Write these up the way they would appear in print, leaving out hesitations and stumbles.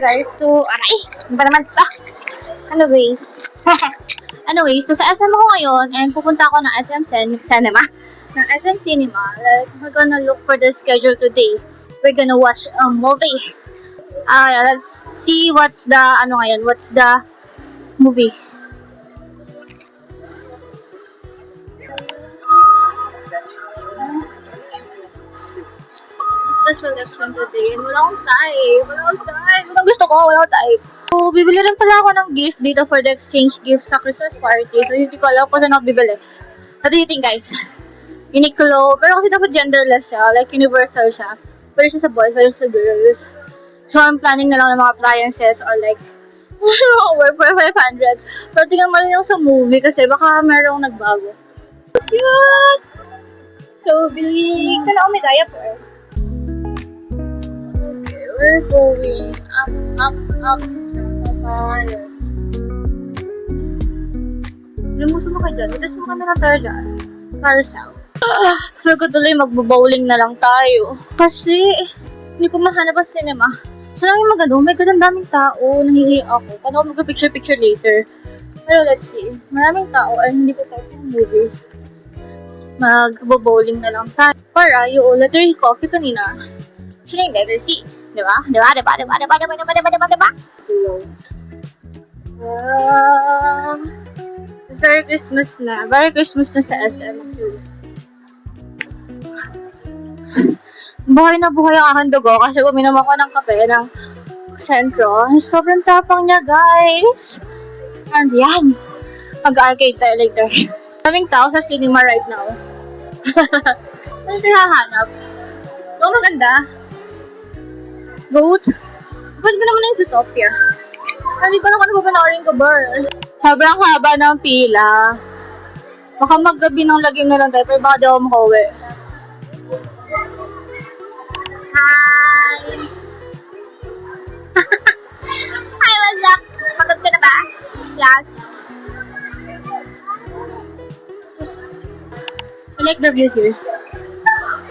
guys, so, aray, ano ba naman ito? Anyways, so sa SM ako ngayon, and pupunta ako ng SM Cinema. Ng SM Cinema, like, we're gonna look for the schedule today. We're gonna watch a movie. Let's see what's the movie. The selection today. Wala akong type. Walang gusto ko, wala akong type. So, bibili rin pala ako ng gift dito for the exchange gift sa Christmas party. So, hindi ko alam kung saan ako bibili. What do you think, guys? Uniqlo. Pero kasi dapat genderless siya. Like, universal siya. Pero siya sa boys, pero sa girls. So, I'm planning na lang ng mga appliances or like, work for 500. Pero tingnan mo rin yung sa movie kasi baka merong nagbago. Cute! So, bili ka na umigaya po. Okay, we're going up. Lumusok mo kayo dyan. Itas mo ka na lang tayo dyan. Carousel. Feel ko tuloy magbabowling na lang tayo. Kasi, hindi ko mahanap ang cinema. So, lang yung maganda. Oh my God, ang daming tao. Nahihiya ako. Paano ako mag-picture later? Pero let's see. Maraming tao ay hindi ko tayo ng movie. Magbabowling na lang tayo. Para yung letter coffee kanina. Siya yung letter C. Diba? It's very Christmas na. Very Christmas na sa SM. Buhay na buhay ang aking dugo kasi uminom ako ng kape ng Centro. Sobrang tapang niya, guys. And yan. Mag-arcade tayo later. Daming tao sa cinema right now. Ano tayo hahanap? Oo, maganda. Goat. Pwede ko naman yung Zootopia. Hindi ko naman napapanoorin ko, Burr. Sobrang haba ng pila. Baka maggabi ng lagim na lang tayo, pero baka di ako makauwi. Hi! Hi, what's up? Pagod ka na ba? Yes. I like the view here.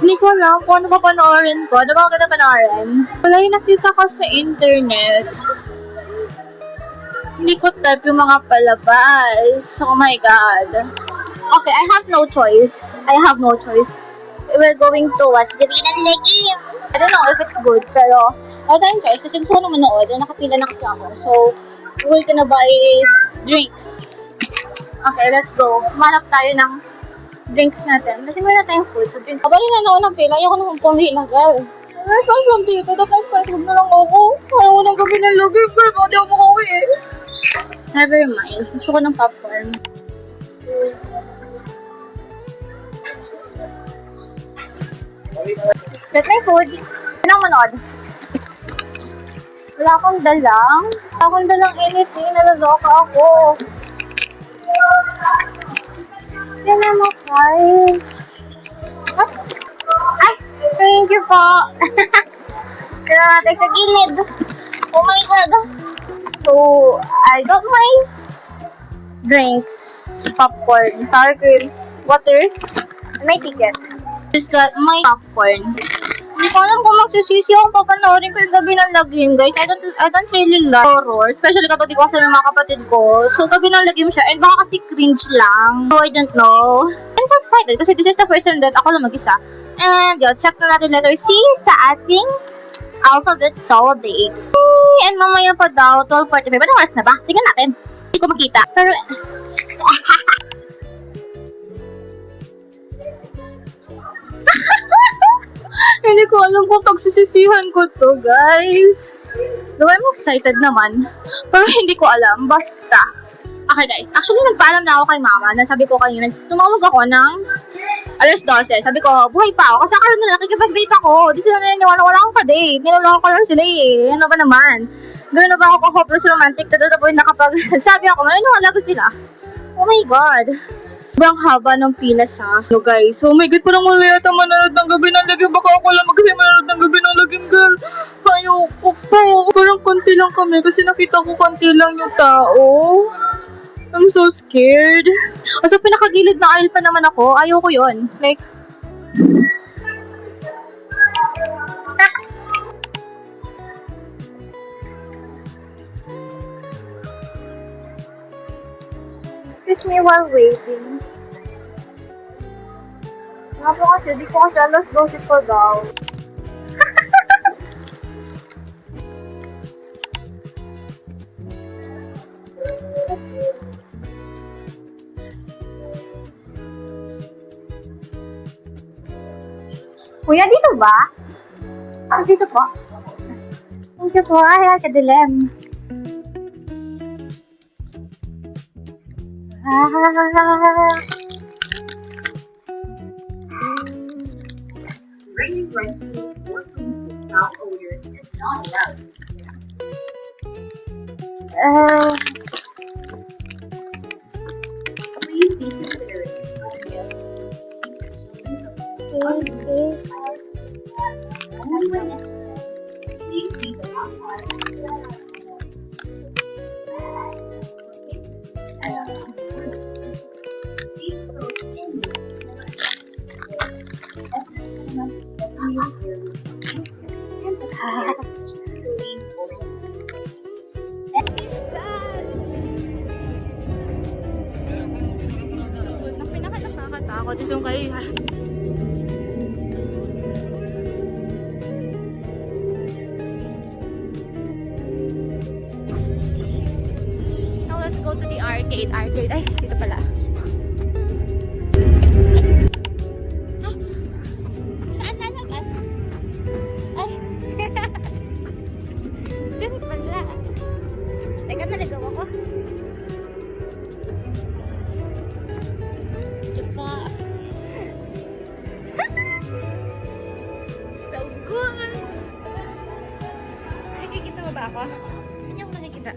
Hindi ko alam kung ano pa panoorin ko. Ano ba ako ganda panoorin? Wala yung nakita ko sa internet. Hindi ko type yung mga palabas. Oh my God. Okay, I have no choice. We're going to watch the Binang Lagim. I don't know if it's good, pero I don't choice. Kasi gusto ko naman manood. Nakapila na kasi ako. So, we're gonna buy drinks. Okay, let's go. Manap tayo ng drinks natin. Kasi meron tayong food. So, drinks. Kabali na ako ng pila. Ayoko naman pumila, girl. Response from dito. Tapos huwag na lang ako. Ayaw ko ng gabi ng lagim, girl. Bakit ako makauwi eh. Never mind. Gusto ko ng popcorn. That's my food. Anong manood? Wala akong dalang anything. Nalaloka ako. Yan na makay. Ay! Thank you po. Kaya natin sa gilid. Oh my God. So, I got my drinks, popcorn, sour cream, water, and my ticket. Just got my popcorn. Hindi ko alam kung magsisisi ako papanoorin ko yung gabi ng lagim, guys. I don't really like horror, especially kapag di ko kasama ng mga kapatid ko. So, gabi ng lagim siya, and baka kasi cringe lang. So, I don't know. I'm so excited kasi this is the first time that ako lang mag-isa. And, yun, check na natin letter C sa ating alphabet dates. And mamaya pa daw, 12:45. Anong oras na ba? Tingnan natin. Hindi ko makita. Pero, hindi ko alam kung pagsisisihan ko to, guys. Though I'm excited naman. Pero hindi ko alam. Basta. Okay, guys. Actually, nagpaalam na ako kay mama. Nasabi ko kanina, tumawag ako ng 12:00. Sabi ko, buhay pa ako. Kasi akala nila, nakikipag-date ako. Di sila naniniwala, wala akong pa-date. Niloloko ko lang sila eh. Ano ba naman? Gano'n na ba ako ka-hopeless romantic na to the point na kapag nagsabi ako, maniniwala ko sila. Oh my God. Sobrang haba ng pila sa guys. Oh my God, parang wala yata manonood ng gabi ng lagim. Baka ako lang kasi manonood ng gabi ng lagim, girl. Ayoko po. Parang konti lang kami kasi nakita ko konti lang yung tao. I'm so scared. Sa pinakagilid na aisle pa naman ako. Ayoko yun. Like, Excuse me while waiting. Nga po kasi, di ko kasi alas 12 pa daw. Kuya, dito ba? Dito po. Dito po. Ay, kadilim. Raising rent fees or without owners is not allowed. Please be considerate of guests. Please leave the outside. Pinaka-nakakatakot is yung kayo. Now let's go to the arcade. Arcade. Ay, dito pala. Saan lalabas? Ay. Dun pala. Teka, naligaw ako. Diba? So good! Nakikita mo ba ako? Hindi ako nakikita.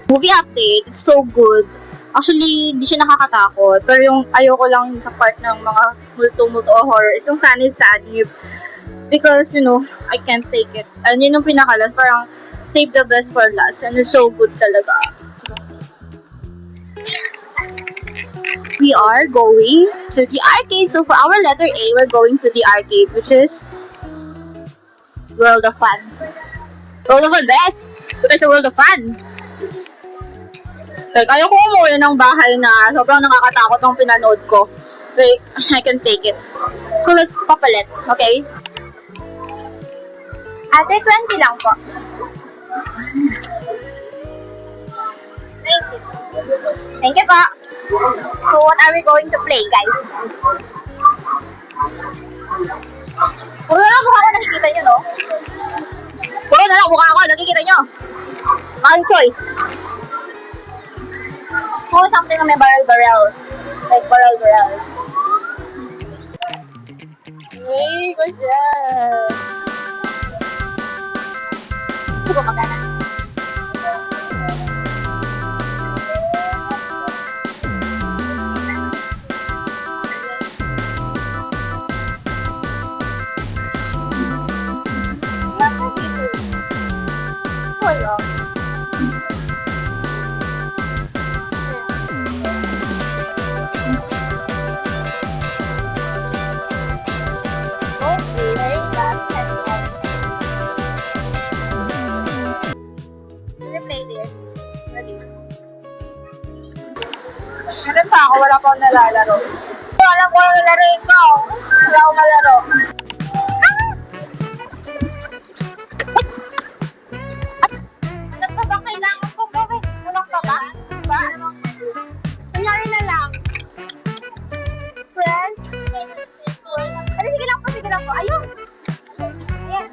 Movie update, it's so good. Actually, hindi siya nakakatakot. Pero yung ayoko lang sa part ng mga multo-multo o horror is yung sanib-sanib. Because, you know, I can't take it. And yun yung pinakalas, parang save the best for last. And it's so good talaga. We are going to the arcade. So for our letter A, we're going to the arcade, which is World of Fun. World of Fun, best! Because it's World of Fun. Like, ayoko umuwi ng bahay na sobrang nakakatakot ng pinanood ko. Like, I can take it. So, let's papalit, okay? Ate, 20 lang po. Thank you po. So, what are we going to play, guys? Puro na lang mukha ko, nakikita nyo, no? Puro na lang mukha ko, nakikita nyo. Ang choice. So, something na may barrel. Like, barrel. Hey, good job! Ito ba magana? Wala. Meron pa ako, wala pa akong nalalaro. Alam ko na lalaroin ko. Wala akong malaro. Ano pa ba kailangan kong gawin? Ganun pa ba? Diba? Kunyari na lang. Friends? Ano, sige lang po. Ayun! Ayan.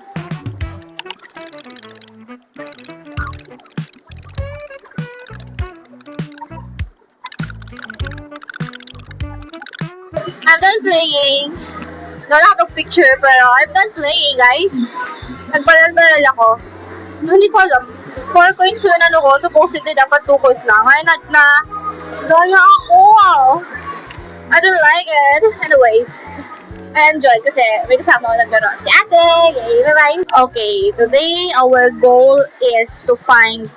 I'm done playing. Wala akong picture, pero I'm done playing, guys. Nagbaral-baral ako. Hindi ko alam. 4 coins yun ano ko. Supposedly, dapat 2 coins lang. Ay, gaya ako. I don't like it. Anyways, I enjoyed kasi may kasama ko naglaro. Si ate. Yay, bye-bye. Okay, today our goal is to find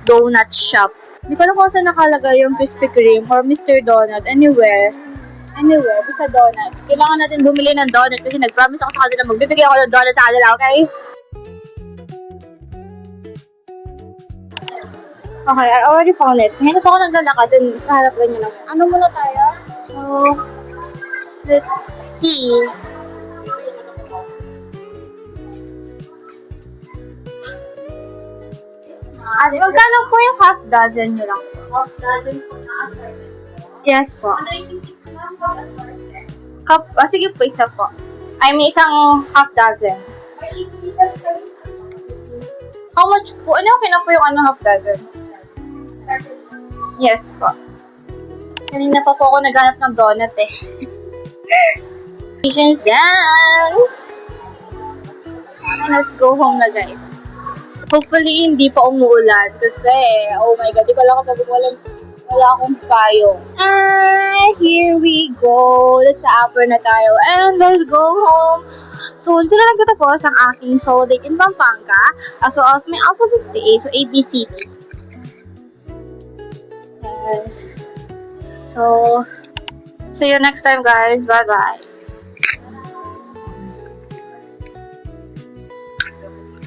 donut shop. Hindi ko alam kung saan nakalagay yung Krispy Kreme or Mr. Donut. Anywhere, basta donut. Kailangan natin bumili ng donut kasi nag-promise ako sa kanila magbibigay ako ng donut sa kanila, okay? Okay, I already found it. Ngayon pa ako naglalakad, then kaharap ganyan lang. Ano muna tayo? So, let's see. Ate, magkano po yung half dozen nyo lang? Half dozen po na assortment. Yes po. Ano yung assortment? Sige po, isa po. I mean, isang half dozen. May pieces kami. How much po? Ano okay na po yung half dozen? Yes po. Kanina pa po ako naghanap ng donut eh. Patience done! Let's go home na guys. Hopefully, hindi pa umuulan kasi, oh my god, di ko alam kapag wala akong payong. Here we go. Let's sa upper na tayo. And let's go home. So, dito na nagtatapos ang aking solo date in Pampanga as well as my alphabet day. So, ABCD. Yes. So, see you next time guys. Bye-bye.